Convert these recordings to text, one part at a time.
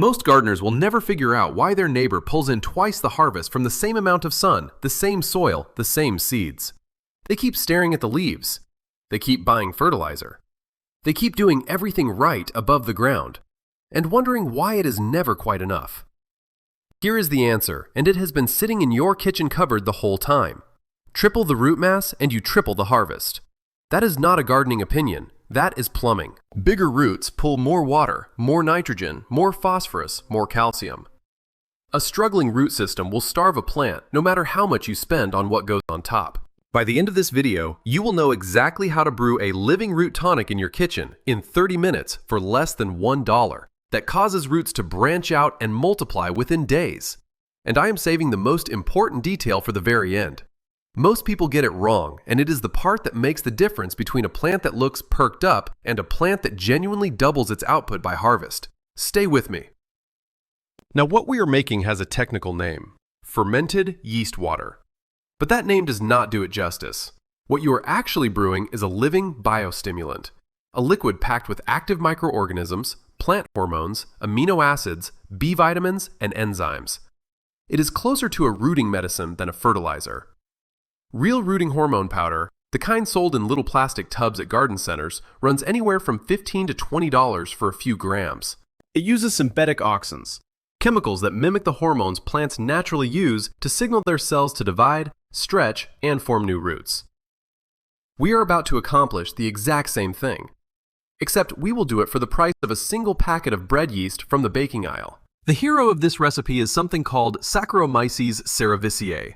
Most gardeners will never figure out why their neighbor pulls in twice the harvest from the same amount of sun, the same soil, the same seeds. They keep staring at the leaves. They keep buying fertilizer. They keep doing everything right above the ground, and wondering why it is never quite enough. Here is the answer, and it has been sitting in your kitchen cupboard the whole time. Triple the root mass and you triple the harvest. That is not a gardening opinion. That is plumbing. Bigger roots pull more water, more nitrogen, more phosphorus, more calcium. A struggling root system will starve a plant no matter how much you spend on what goes on top. By the end of this video, you will know exactly how to brew a living root tonic in your kitchen in 30 minutes for less than $1 that causes roots to branch out and multiply within days. And I am saving the most important detail for the very end. Most people get it wrong, and it is the part that makes the difference between a plant that looks perked up and a plant that genuinely doubles its output by harvest. Stay with me. Now, what we are making has a technical name: fermented yeast water. But that name does not do it justice. What you are actually brewing is a living biostimulant, a liquid packed with active microorganisms, plant hormones, amino acids, B vitamins, and enzymes. It is closer to a rooting medicine than a fertilizer. Real rooting hormone powder, the kind sold in little plastic tubs at garden centers, runs anywhere from $15 to $20 for a few grams. It uses synthetic auxins, chemicals that mimic the hormones plants naturally use to signal their cells to divide, stretch, and form new roots. We are about to accomplish the exact same thing, except we will do it for the price of a single packet of bread yeast from the baking aisle. The hero of this recipe is something called Saccharomyces cerevisiae.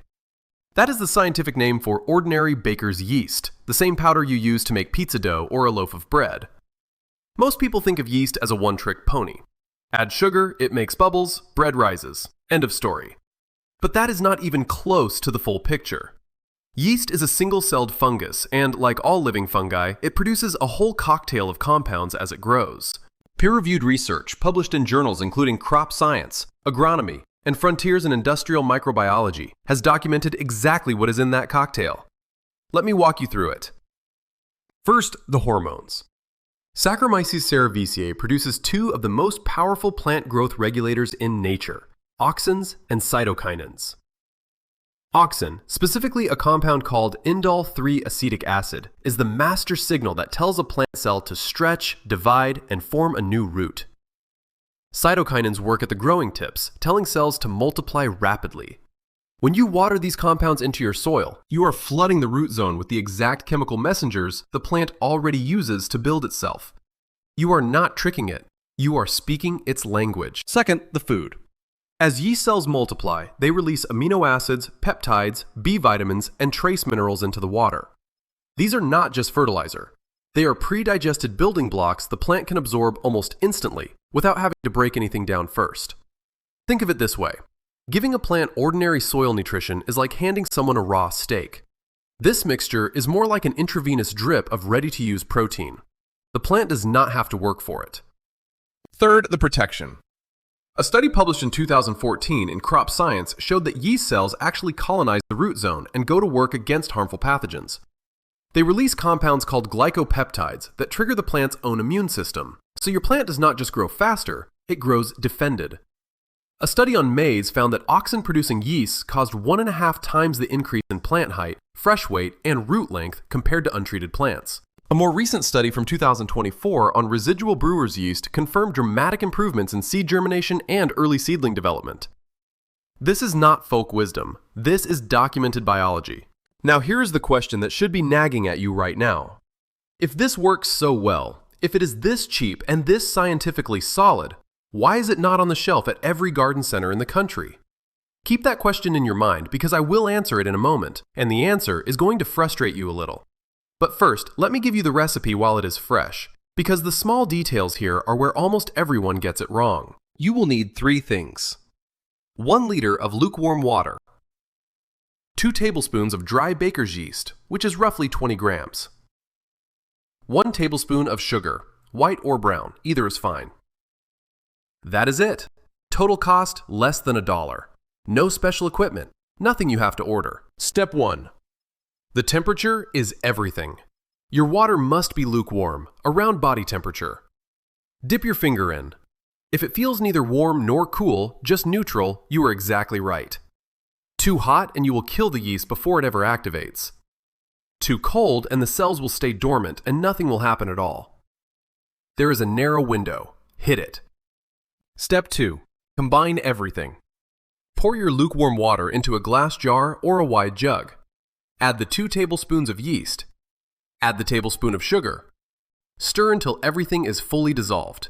That is the scientific name for ordinary baker's yeast, the same powder you use to make pizza dough or a loaf of bread. Most people think of yeast as a one-trick pony. Add sugar, it makes bubbles, bread rises. End of story. But that is not even close to the full picture. Yeast is a single-celled fungus, and like all living fungi, it produces a whole cocktail of compounds as it grows. Peer-reviewed research published in journals including Crop Science, Agronomy, and Frontiers in Industrial Microbiology has documented exactly what is in that cocktail. Let me walk you through it. First, the hormones. Saccharomyces cerevisiae produces two of the most powerful plant growth regulators in nature, auxins and cytokinins. Auxin, specifically a compound called indole-3-acetic acid, is the master signal that tells a plant cell to stretch, divide, and form a new root. Cytokinins work at the growing tips, telling cells to multiply rapidly. When you water these compounds into your soil, you are flooding the root zone with the exact chemical messengers the plant already uses to build itself. You are not tricking it. You are speaking its language. Second, the food. As yeast cells multiply, they release amino acids, peptides, B vitamins, and trace minerals into the water. These are not just fertilizer. They are pre-digested building blocks the plant can absorb almost instantly, without having to break anything down first. Think of it this way. Giving a plant ordinary soil nutrition is like handing someone a raw steak. This mixture is more like an intravenous drip of ready-to-use protein. The plant does not have to work for it. Third, the protection. A study published in 2014 in Crop Science showed that yeast cells actually colonize the root zone and go to work against harmful pathogens. They release compounds called glycopeptides that trigger the plant's own immune system, so your plant does not just grow faster, it grows defended. A study on maize found that auxin-producing yeasts caused 1.5 times the increase in plant height, fresh weight, and root length compared to untreated plants. A more recent study from 2024 on residual brewer's yeast confirmed dramatic improvements in seed germination and early seedling development. This is not folk wisdom. This is documented biology. Now here is the question that should be nagging at you right now. If this works so well, if it is this cheap and this scientifically solid, why is it not on the shelf at every garden center in the country? Keep that question in your mind because I will answer it in a moment, and the answer is going to frustrate you a little. But first, let me give you the recipe while it is fresh, because the small details here are where almost everyone gets it wrong. You will need 3 things. 1 liter of lukewarm water. 2 tablespoons of dry baker's yeast, which is roughly 20 grams. 1 tablespoon of sugar, white or brown, either is fine. That is it. Total cost less than $1. No special equipment, nothing you have to order. Step 1. The temperature is everything. Your water must be lukewarm, around body temperature. Dip your finger in. If it feels neither warm nor cool, just neutral, you are exactly right. Too hot and you will kill the yeast before it ever activates. Too cold and the cells will stay dormant and nothing will happen at all. There is a narrow window. Hit it. Step 2. Combine everything. Pour your lukewarm water into a glass jar or a wide jug. Add the 2 tablespoons of yeast. Add the tablespoon of sugar. Stir until everything is fully dissolved.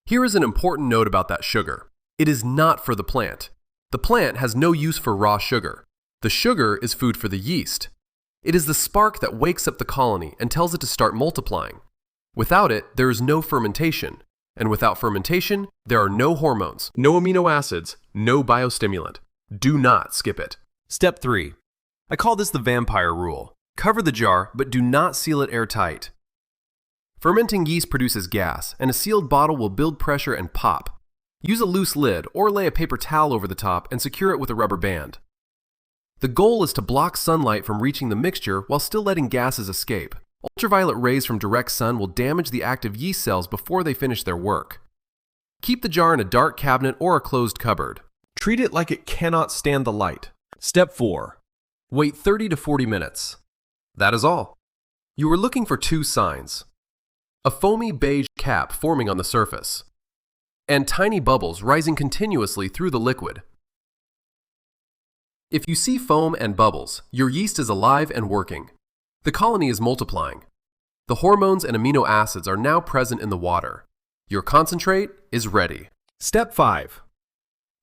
Here is an important note about that sugar. It is not for the plant. The plant has no use for raw sugar. The sugar is food for the yeast. It is the spark that wakes up the colony and tells it to start multiplying. Without it, there is no fermentation. And without fermentation, there are no hormones, no amino acids, no biostimulant. Do not skip it. Step 3. I call this the vampire rule. Cover the jar, but do not seal it airtight. Fermenting yeast produces gas, and a sealed bottle will build pressure and pop. Use a loose lid or lay a paper towel over the top and secure it with a rubber band. The goal is to block sunlight from reaching the mixture while still letting gases escape. Ultraviolet rays from direct sun will damage the active yeast cells before they finish their work. Keep the jar in a dark cabinet or a closed cupboard. Treat it like it cannot stand the light. Step 4. Wait 30 to 40 minutes. That is all. You are looking for 2 signs. A foamy beige cap forming on the surface, and tiny bubbles rising continuously through the liquid. If you see foam and bubbles, your yeast is alive and working. The colony is multiplying. The hormones and amino acids are now present in the water. Your concentrate is ready. Step 5.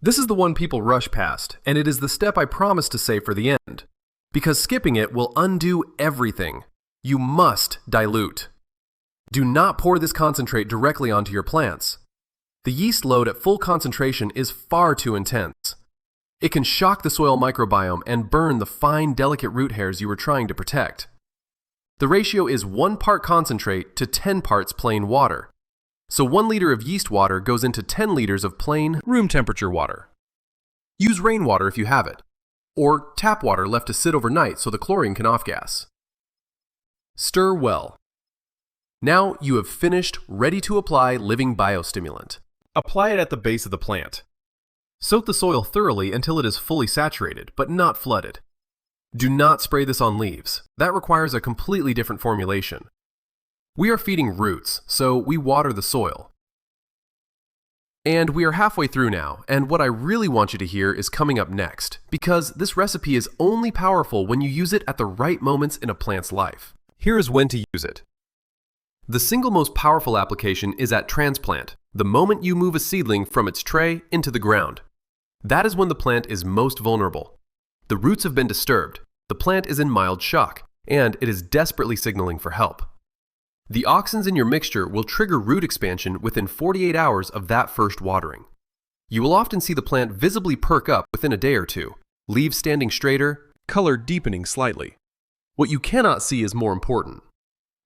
This is the one people rush past, and it is the step I promised to save for the end. Because skipping it will undo everything. You must dilute. Do not pour this concentrate directly onto your plants. The yeast load at full concentration is far too intense. It can shock the soil microbiome and burn the fine, delicate root hairs you were trying to protect. The ratio is 1 part concentrate to 10 parts plain water. So 1 liter of yeast water goes into 10 liters of plain, room temperature water. Use rainwater if you have it, or tap water left to sit overnight so the chlorine can off-gas. Stir well. Now you have finished, ready to apply living biostimulant. Apply it at the base of the plant. Soak the soil thoroughly until it is fully saturated, but not flooded. Do not spray this on leaves. That requires a completely different formulation. We are feeding roots, so we water the soil. And we are halfway through now, and what I really want you to hear is coming up next, because this recipe is only powerful when you use it at the right moments in a plant's life. Here is when to use it. The single most powerful application is at transplant, the moment you move a seedling from its tray into the ground. That is when the plant is most vulnerable. The roots have been disturbed, the plant is in mild shock, and it is desperately signaling for help. The auxins in your mixture will trigger root expansion within 48 hours of that first watering. You will often see the plant visibly perk up within a day or 2, leaves standing straighter, color deepening slightly. What you cannot see is more important.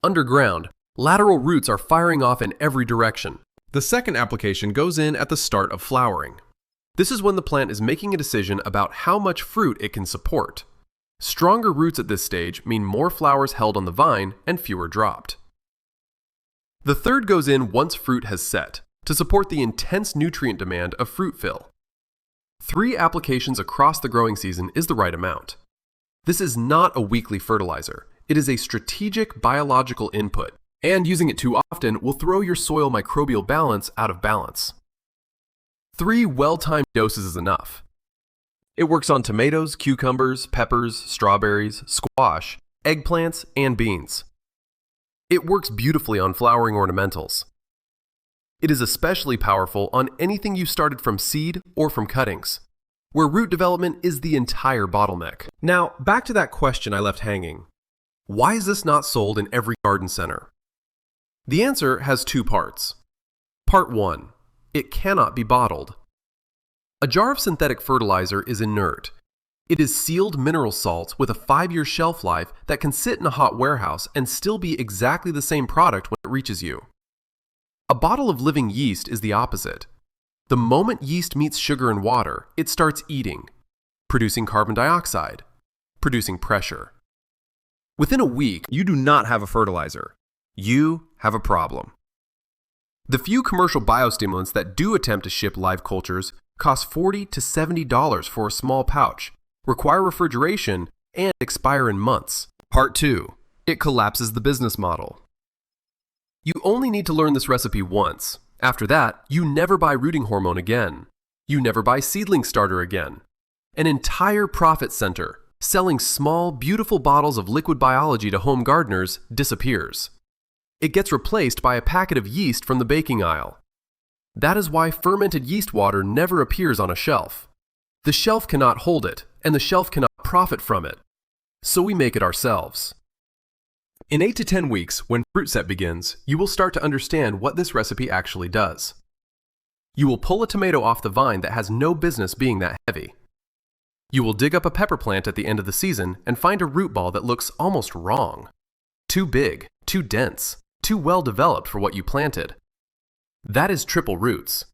Underground, lateral roots are firing off in every direction. The second application goes in at the start of flowering. This is when the plant is making a decision about how much fruit it can support. Stronger roots at this stage mean more flowers held on the vine and fewer dropped. The third goes in once fruit has set, to support the intense nutrient demand of fruit fill. 3 applications across the growing season is the right amount. This is not a weekly fertilizer. It is a strategic biological input, and using it too often will throw your soil microbial balance out of balance. 3 well-timed doses is enough. It works on tomatoes, cucumbers, peppers, strawberries, squash, eggplants, and beans. It works beautifully on flowering ornamentals. It is especially powerful on anything you started from seed or from cuttings, where root development is the entire bottleneck. Now, back to that question I left hanging. Why is this not sold in every garden center? The answer has 2 parts. Part 1. It cannot be bottled. A jar of synthetic fertilizer is inert. It is sealed mineral salts with a 5-year shelf life that can sit in a hot warehouse and still be exactly the same product when it reaches you. A bottle of living yeast is the opposite. The moment yeast meets sugar and water, it starts eating, producing carbon dioxide, producing pressure. Within a week, you do not have a fertilizer. You have a problem. The few commercial biostimulants that do attempt to ship live cultures cost $40 to $70 for a small pouch, require refrigeration, and expire in months. Part 2. It collapses the business model. You only need to learn this recipe once. After that, you never buy rooting hormone again. You never buy seedling starter again. An entire profit center, selling small, beautiful bottles of liquid biology to home gardeners, disappears. It gets replaced by a packet of yeast from the baking aisle. That is why fermented yeast water never appears on a shelf. The shelf cannot hold it, and the shelf cannot profit from it. So we make it ourselves. In 8 to 10 weeks, when fruit set begins, you will start to understand what this recipe actually does. You will pull a tomato off the vine that has no business being that heavy. You will dig up a pepper plant at the end of the season and find a root ball that looks almost wrong. Too big, too dense, too well developed for what you planted. That is triple roots.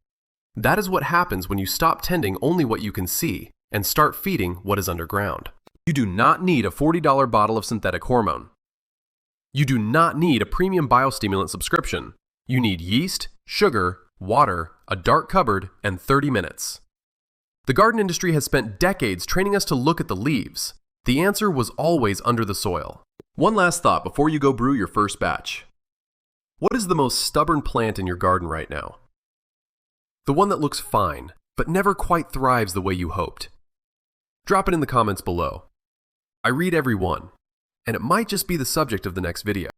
That is what happens when you stop tending only what you can see and start feeding what is underground. You do not need a $40 bottle of synthetic hormone. You do not need a premium biostimulant subscription. You need yeast, sugar, water, a dark cupboard, and 30 minutes. The garden industry has spent decades training us to look at the leaves. The answer was always under the soil. One last thought before you go brew your first batch. What is the most stubborn plant in your garden right now? The one that looks fine, but never quite thrives the way you hoped. Drop it in the comments below. I read every one, and it might just be the subject of the next video.